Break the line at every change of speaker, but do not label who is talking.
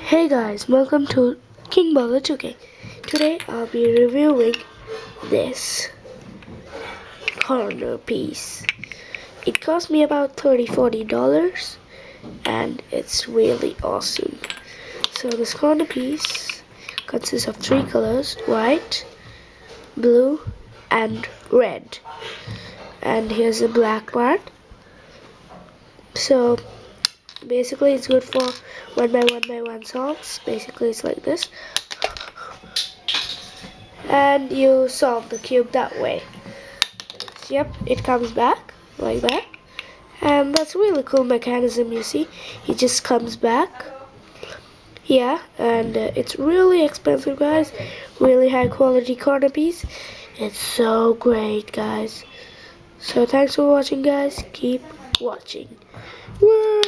Hey guys, welcome to King Baller 2K. Today I'll be reviewing this corner piece. It cost me about $30-40 and it's really awesome. So this corner piece consists of three colors: white, blue, and red. And here's the black part. So basically it's good for 1x1x1 songs. Basically it's like this, and you solve the cube that way. Yep, it comes back like that, and that's a really cool mechanism. You see, it just comes back. Yeah, and it's really expensive, guys. Really high quality corner piece. It's so great, guys. So thanks for watching, guys. Keep watching. Woo!